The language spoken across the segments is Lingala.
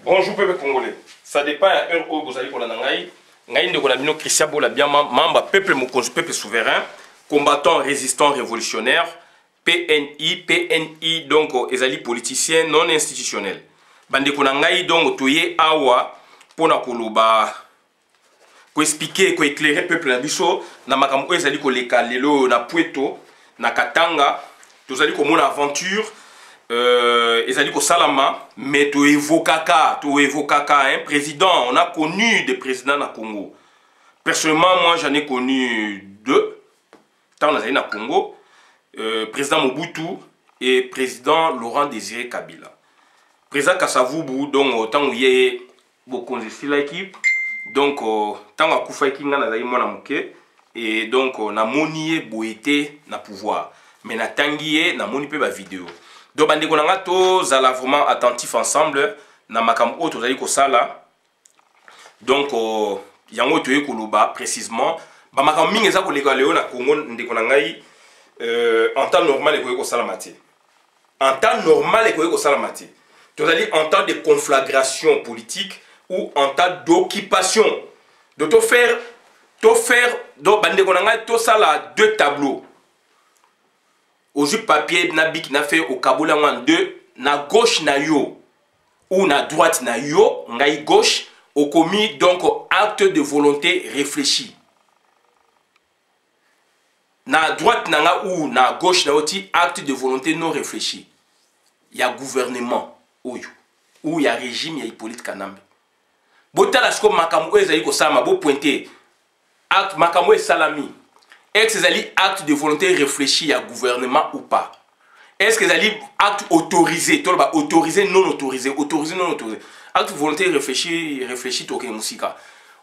Bonjour peuple congolais. Ça dépend à un où vous allez pour la nangaï. Ngaï de Konabino Christian Bola bien membre peuple Mokonzi peuple souverain, combattant résistant révolutionnaire, PNI donc ezali politicien non institutionnel. Bande Konangaï donc toye awa pona koloba ko expliquer ko éclairer peuple na biso na makambo ezali ko leka lelo na Pweto na Katanga tozali ko mona aventure ezali ko salama mais to évokaka hein, président. On a connu des présidents na Congo. Personnellement moi j'en ai connu deux tant na na Congo, président Mobutu et président Laurent Désiré Kabila. Président Kasavubu donc autant où yé bokonzi sila équipe donc tant à kufa kinga na zali mona muke et donc na monié boité na pouvoir mais na tangié na moni pe ba vidéo. Donc bande konanga to zala vraiment attentif ensemble na makam auto zali ko sala donc yango to ekoloba précisément ba makam mingi za ko leka leo na Congo ndeko na ngai en temps normal ko sala mati en temps normal ko sala mati to zali en temps de conflagration politique ou en temps d'occupation de to faire donc bande konanga to sala deux tableaux. Au papier na bik na fait au Kaboula en deux na gauche na yo ou na droite na yo ngai gauche au commis donc acte de volonté réfléchi na droite na nga ou na gauche na oti acte de volonté non réfléchi. Il y a gouvernement ou il y a régime, il y a Hippolyte Kanambe botala sko makambo ezali ko sama bo pointer acte makambo salami. Est-ce que c'est acte de volonté réfléchi à gouvernement ou pas? Est-ce que c'est acte autorisé? Autorisé, non autorisé. Autorisé, non autorisé. Acte de volonté réfléchi, toke musika.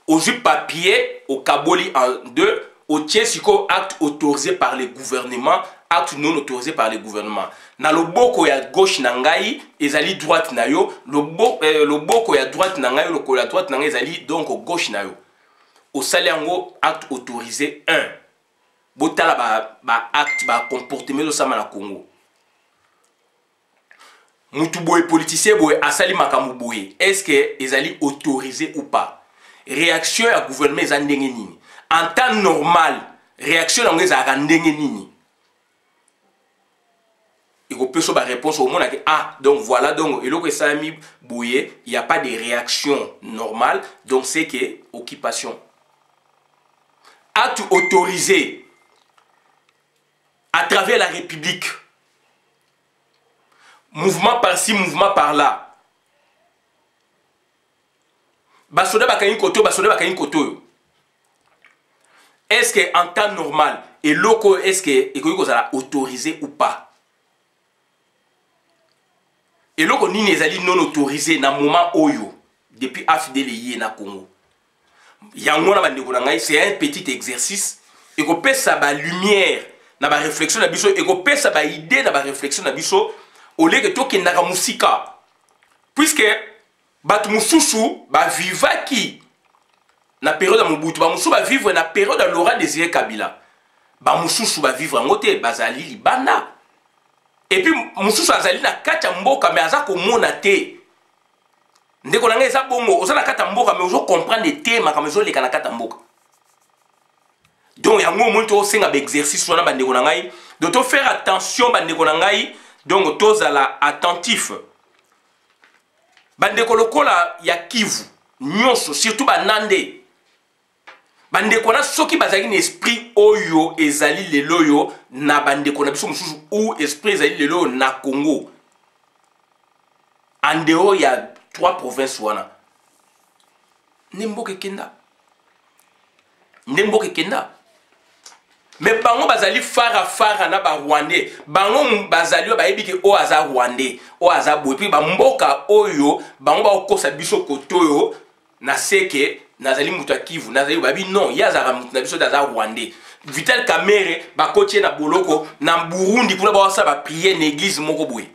Au papier, au Kaboli en deux, au Tchesiko, acte autorisé par les gouvernements, acte non autorisé par les gouvernements. Na le boko ya gauche nangai, ezali droite na yo. Le boko ya droite nangai, le la droite nangai, ezali donc gauche na yo. Au saliango, acte autorisé 1. Botala ba acte ba comportement de sama na Congo. Mutu boy politicien boy asali makambu boy. Est-ce que ezali autorisé ou pas? Réaction à gouvernement za ndenge nini? En temps normal, réaction na ngeza ka ndenge nini? Il faut peut ba réponse au monde ah donc voilà donc eloko esami boye, il y a pas de réaction normale donc c'est que occupation. Acte autorisé à travers la République. Mouvement par-ci, mouvement par-là. Basoda bakayin koto, basoda bakayin koto. Est-ce que en temps normal, et loko est-ce que ekoyiko sera autorisé ou pas? Et loko nini ezali non autorisé na moment oyo depuis afideli na Congo. Yango na bandeko na ngai c'est un petit exercice et ko pesa ba lumière na ba réflexion na biso et ko pesa ba idée na ba réflexion na biso au lieu que toke na musika puisque bat mususu ba vivaki na période ya Mobutu ba mususu ba vivre na période de Laurent Désiré Kabila ba mususu ba vivre ngote bazali libanda et puis mususu azali na kata mboka mais aza ko mona te ndeko na ngai eza bongo oza na kata mboka mais ozo comprendre te makambo ezo leka na kata mboka. Donc il y a un moment où on a exercice sur la bande de to faire attention bande donc tous à la attentif. Bande lokola ya Kivu nyonso surtout banande. Bande kona soki bazali na esprit oyo ezali lelo yo na bande kona biso mususu ou esprit ezali lelo na Congo. En dehors il y a 3 provinces wana. Nemboke kenda. Nemboke kenda. Mais bango bazali fara na ba Rwandais. Bango bazali ba ebike o aza Rwandais, o aza boy puis ba mboka oyo, bango ba okosa biso kotoyo na seke nazali mutu Kivu, nazali babi non, ya za mutu na biso daza Rwandais. Vital Kamerhe ba kotie na boloko na Burundi pour ba sa ba prier na église moko boy.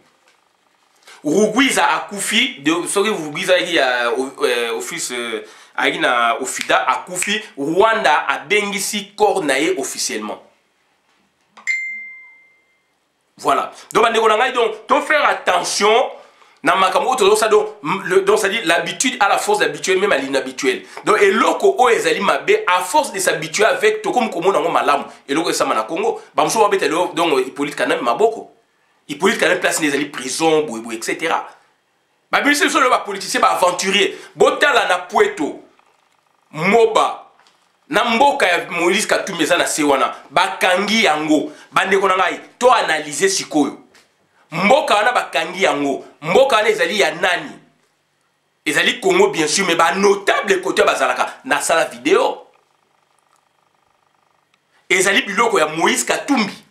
Rugwiza akufi de soki Rugwiza yi ya office Aïna Ofida Akufi, Rwanda a bengisi Cornaé officiellement. Voilà. Donc, on faire attention na makambo to ça donc ça dit l'habitude à la force d'habituer même à l'inhabituel. Donc et loko o ezali mabe à force de s'habituer avec to comme komona ngo malamu et loko ça na Congo ba mso ba beta donc Hippolyte Kanambe maboko Hippolyte Kanambe place les ali prison boubou etc. Ba biso so le ba politicien ba aventurier botala na Puerto Moba na mboka ya Moïse Katumbi eza na se wana bakangi yango bandeko na ngai to analyser sikoyo mboka wana bakangi yango mboka wana ezali ya nani ezali Congo bien sûr mais ba notable côté bazalaka na sala vidéo ezali biloko ya Moïse Katumbi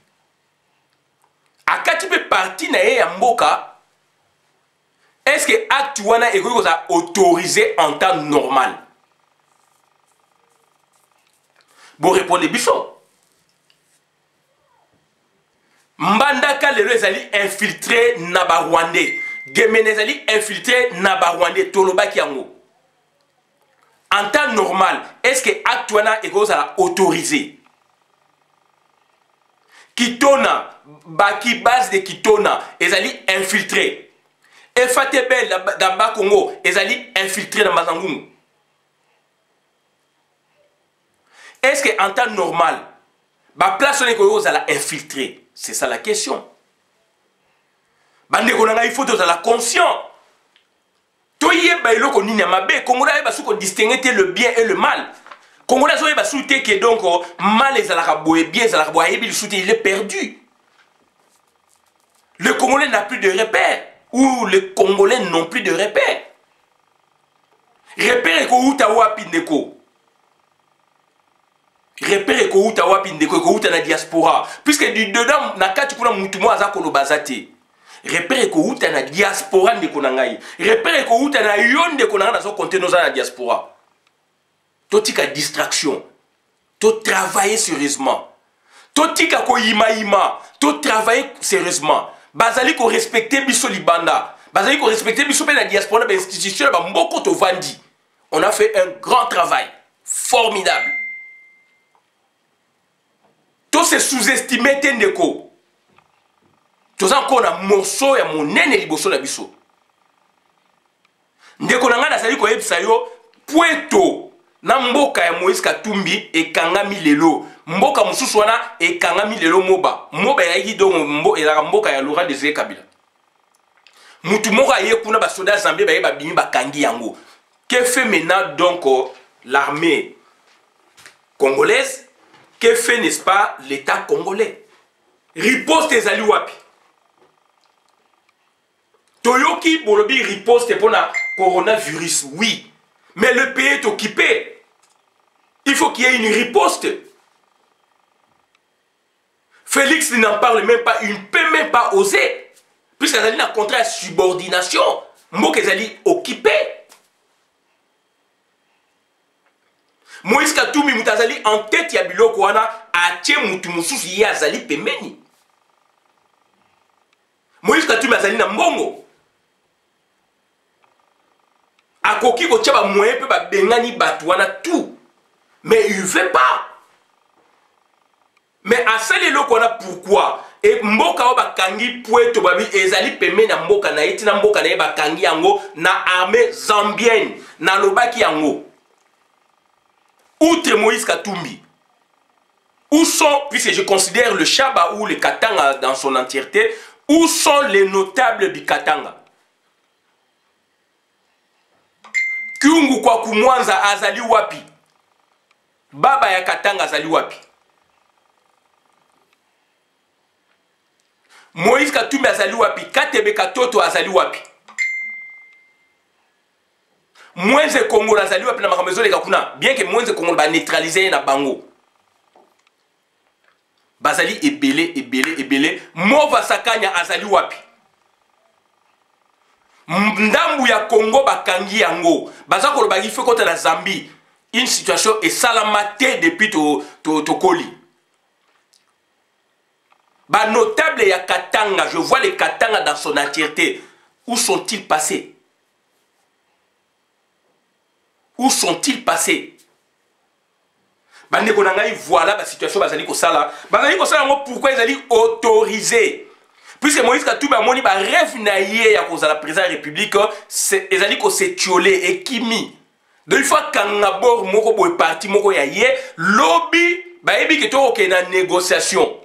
akati pe parti na ye ya mboka. Est-ce que acte wana ekoki koza autorisé en temps normal? Bon répondez biso. Mbandaka lelo ezali infiltré na ba Rwandais. Gemene ezali infiltré na ba Rwandais tolobaki yango. En temps normal, est-ce que acte wana ekoki koza autorisé? Kitona, baki base de Kitona ezali infiltré. FATB dans Bas Congo ezali infiltré dans Mazangoum. Est-ce qu'en temps normal, la place où on est infiltré? C'est ça la question. Il faut être conscient. Congolais distinguer le bien et le mal. Congolais que donc mal bien il est perdu. Le Congolais n'a plus de repères. Ou les Congolais n'ont plus de repères. Repères et Ndeko. Repère ko uta wapi ndeko ko uta na diaspora puisque du dedans na kati kuna mutu mo aza kolobazate repère ko uta na diaspora ndeko na ngai repère ko uta na yo ndeko na so contenir na diaspora totika distraction to travailler sérieusement totika ko ima to travailler sérieusement bazali ko respecter biso libanda bazali ko respecter biso pe na diaspora ba institution ba mboko to vandi. On a fait un grand travail formidable. Tout se sous-estimé tendeko. Tout ça encore un morceau ya monene liboso na biso. Ndeko na nga na sali ko yebisa yo Puerto na mboka ya Moïse Katumbi ekangami lelo. Mboka mususu wana ekangami lelo moba. Moba ya yi donc mboka ya Laurent Désiré Kabila. Mutu moko aye kuna ba soda Zambie ba bimi ba kangi yango. Que fait maintenant donc l'armée congolaise? Que fait, n'est-ce pas, l'État congolais? Riposte ezali wapi. Toyoki bolobi riposte pour le coronavirus, oui. Mais le pays est occupé. Il faut qu'il y ait une riposte. Félix n'en parle même pas, il ne peut même pas oser. Puisqu'il y a un contrat de subordination, Mok ezali occupé. Moïse Katumbi mutazali en tête ya biloko wana atie mutu mususu ye azali pembeni. Moïse Katumbi azali na mbongo. Akoki ko tchaba moyen pe ba bengani batu wana tout. Mais il veut pas. Mais asali loko wana pourquoi? Et mboka o bakangi Puerto babi ezali pembeni na mboka na eti na mboka na ye bakangi yango na armée zambienne na lobaki yango. Outre Moïse Katumbi, où sont, puisque je considère le Chaba ou le Katanga dans son entièreté, où sont les notables du Katanga? Kyungu kwa kumwanza azali wapi? Baba ya Katanga azali wapi? Moïse Katumbi azali wapi? Katebe Katoto azali wapi? Mwenze Congo azali wapi na makambo les kakuna, bien que Mwenze Congo ba neutraliser na bango. Bazali ebele Mova Sakanya azali wapi? Ndambu ya Congo bakangi yango. Bazako bagi fe kota na Zambie. Une situation est salamate depuis to Koli. Ba notable ya Katanga, je vois les Katanga dans son entièreté. Où sont-ils passés? Où sont-ils passés? Voilà la situation. Pourquoi ils allaient autoriser? puisque Moïse Katumbi amoni ba rêve na ye ya kozala président de la République ezali ko setiolé et kimi donc il faut kanga bor moko boy parti moko ya ye lobby ba yebi ke to ke na négociation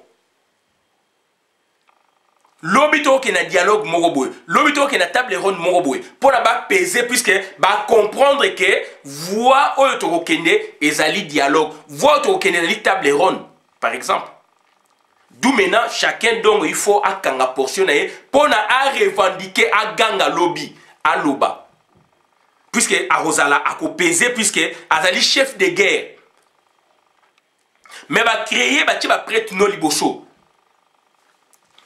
lobby to ke na dialogue moko boy lobby to ke na table ronde moko boy pour na ba peser puisque ba comprendre que voix oyo to kende ezali dialogue voix to kende ezali table ronde par exemple. D'où maintenant, chacun donc il faut à kanga portion pour à revendiquer à ganga lobby à loba. Puisque à Rosala a pesé puisque azali chef de guerre. Mais va créer ba tiba prête no liboso.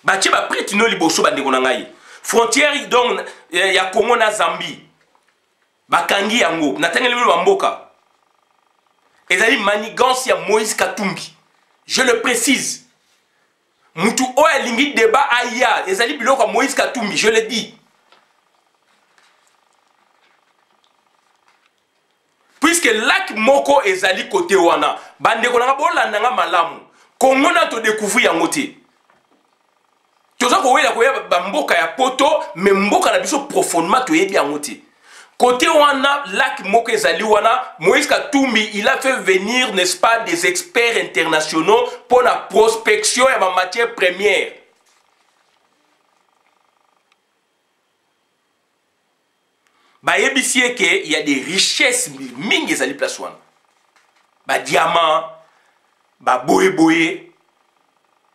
Ba tiba prête no liboso ba ndeko ngai. Frontière donc ya Congo na Zambie. Ba kangi yango na tangeli ba mboka. Ezali manigance ya Moïse Katumbi. Je le précise. Mutu oya lingi débat aya ezali biloko Moïse Katumbi, je le dis. Puisque lac moko ezali côté wana, bande ko nanga bolanda nga malamu. Kongo na to découvrir yango te. Toza ko wela ko ya mboka ya poto, mais mboka na biso profondément to yebi yango te. Côté wana, lac moko ezali wana, Moïse Katumbi, il a fait venir, n'est-ce pas, des experts internationaux pour la prospection et la matière première. Bah, il y a des richesses ming ezali place wana. Bah, diamant, bah, boye,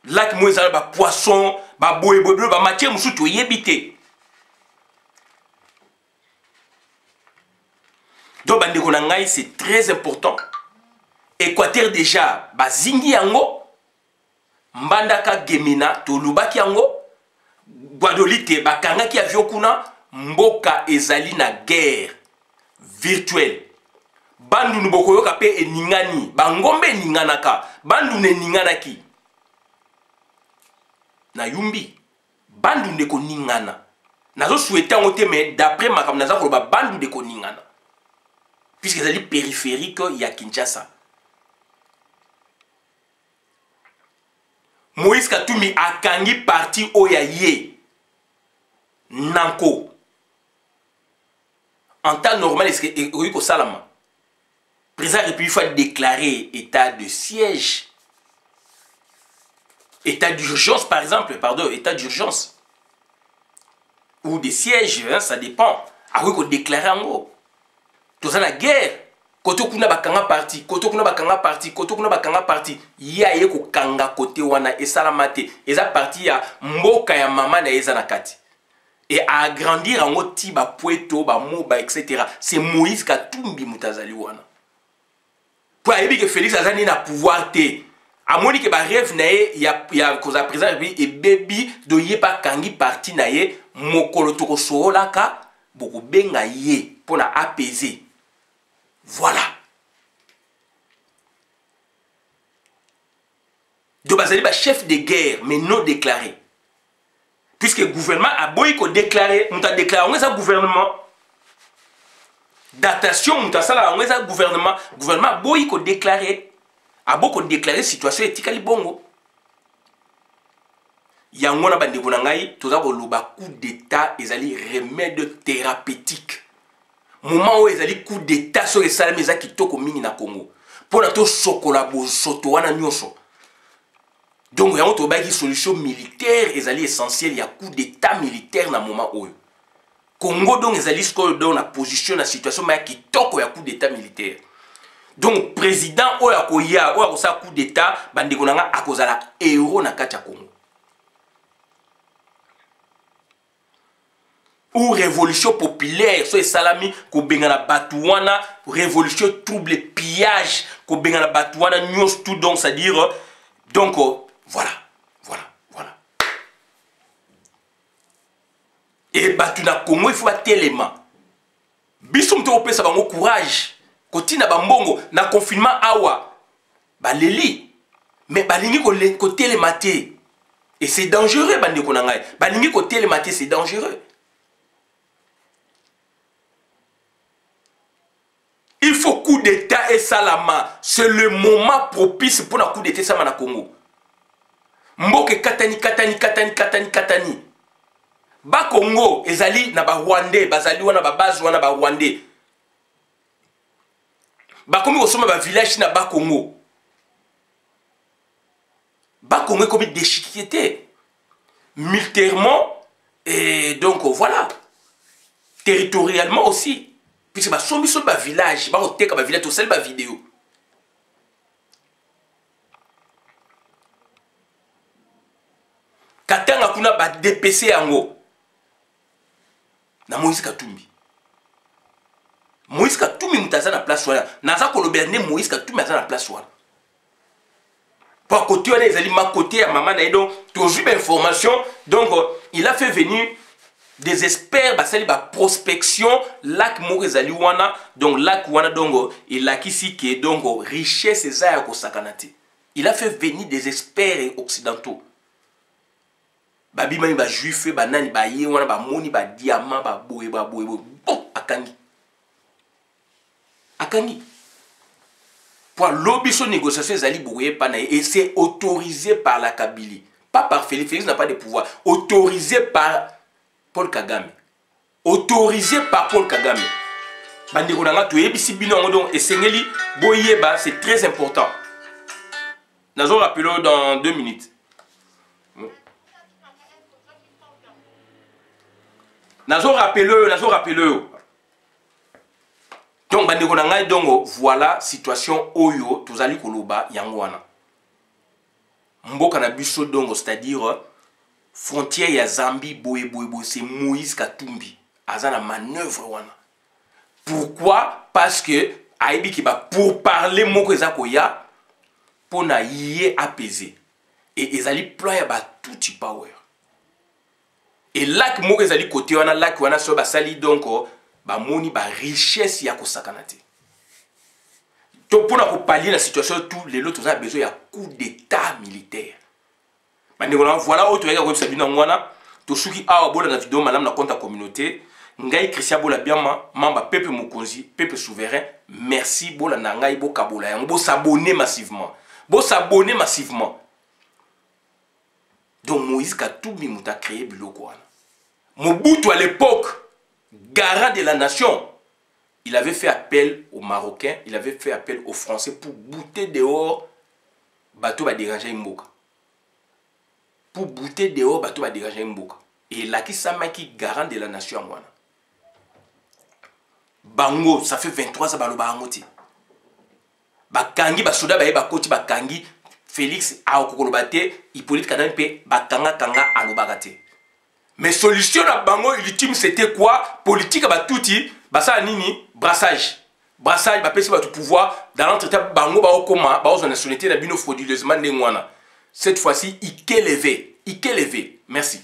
lac moko ezali bah, poisson, bah, boye, bah, matière musu to yebite. Donc, c'est très important. Équateur déjà, bazingi yango, mbandaka gemina, tolubaki yango, Guadolite, bakanga ki avion kuna, mboka ezali na guerre virtuelle. Bandu nuboko yoka pe eningani, bangombe ninganaka, bandu ne ninganaki. Na yumbi, bandu ndeko ningana. Nazo souhaité ngote mais d'après makam naza koloba bandu ndeko ningana. Puisque c'est périphérique, il y a Kinshasa. Moïse Katumbi a kangi parti Oyaye. Nanko. En temps normal, est-ce que Salama, président de la République, il faut déclarer état de siège. État d'urgence, par exemple, pardon, état d'urgence. Ou des sièges, hein, ça dépend. Ah oui, qu'on déclare en gros. Tout ça la guerre. Koto kuna bakanga parti, koto kuna bakanga parti, koto kuna bakanga parti. Ya ye ko kanga kote wana esalamate. Eza parti ya mboka ya mama na eza nakati. Et à agrandir en oti ba Puerto, ba Moba, etc. C'est Moïse Katumbi mutazali wana. Pour ayebi que Félix Azani na pouvoir te. Amoni ke ba rêve na ye ya koza président et baby do ye pa kangi parti na ye mokolo toko soolaka boko benga ye pour na apaiser. Voilà. Donc, Bazali est chef de guerre, mais non déclaré. Puisque le gouvernement a beau déclaré, on a déclaré, on est un gouvernement. Datation, on est un gouvernement. Le gouvernement a beau déclaré. A beau déclaré situation éthique bongo. Yangona bande konangai, tout ça, coup d'état, ils allaient remède thérapeutique. Moment où ils allaient coup d'état sur les salles mais qui toko mingi na Congo pour la to sokola bo soto wana nyonso donc il y a une solution militaire ils allaient essentiel il y a coup d'état militaire na moment où Congo donc ils allaient score dans la position la situation mais qui toko ya coup d'état militaire donc président oya koya oya kosa coup d'état bande konanga akozala héros na kati ya Congo ou révolution populaire, soit salami, ko bengana batouana, révolution trouble pillage, ko bengana batouana, nyos tout donc, c'est-à-dire, donc, voilà. Et batuna Congo, il faut battre l'élément. Bissoum te opé, ça va courage. Kotina bambongo, na confinement awa, baleli, mais balingi ko télématé. Et c'est dangereux, bande konangai. Balingi ko télématé, c'est dangereux. Il faut coup d'état et salama. C'est le moment propice pour un coup d'état salama na Congo. mboke katani ba Congo ezali na ba Rwandais bazali wana ba base wana ba Rwandais ba komi kosoma ba village na ba Congo comme déchiqueté militairement et donc voilà territorialement aussi puisque ba sombi so ba village ba oteka ba village to sel ba vidéo katanga kuna ba DPC yango na Moïse Katumbi mutaza na place wana naza kolobela ne Moïse Katumbi aza na place wana pour côté wana ezali ma côté ya maman na donc toujours information donc il a fait venir des experts basali ba prospection lac moko ezali wana donc lac wana donc il a kisi que donc richesse eza ya kosakana te il a fait venir des experts occidentaux babimani ba juif ba nani ba ye wana ba moni ba diamant ba boye bon akangi pour l'obéissance négociation ezali boye pa na et c'est autorisé par la Kabylie pas par Félix. Félix n'a pas de pouvoir, autorisé par Paul Kagame, bandeko nanga to yebisi bino donc esengeli boyeba, c'est très important. Nazo rappelons dans 2 minutes. Nazo rappeleux. Donc bandeko nanga donc voilà situation oyo tozali koloba yango wana. Mboka na biso donc c'est-à-dire frontière ya Zambie boye c'est Moïse Katumbi azana manœuvre wana. Pourquoi? Parce que aibi ki ba pour parler moko ezakoya pour na yé apaiser et ezali ploya ba tout power. Et là que moko ezali côté wana là que wana so ba sali donc ba moni ba richesse ya kosakana te. Donc pour nous pallier la situation tous les autres ont besoin d'un coup d'état militaire. Voilà où tu regardes Sabina Mwana, tu souki a bola na vidéo madame na compte communauté, ngai Christian bola bien mamba peuple mukonzi, peuple souverain. Merci bola na ngai bo kabola yango bo s'abonner massivement. Donc Moïse Katumbi muta créé biloko wana. Mobutu à l'époque garant de la nation. Il avait fait appel aux Marocains, il avait fait appel aux Français pour bouter dehors bateau va déranger Mboka. Pour bouter dehors bateau va déranger Mboka. Et là qui s'ama qui garant de la nation wana. Bango, ça fait 23 ans baloba angoti. Bakangi basoda baye bakoti bakangi Félix a okolobate Hippolyte Kanani pe bakanga kanga alobagate. Mais solution à bango ultime c'était quoi? Politique à batouti. Basa nini brassage ba pesi ba tout pouvoir dans l'entretien bango ba okoma ba aux nationalité na bino frauduleusement ndengwana cette fois-ci il levé merci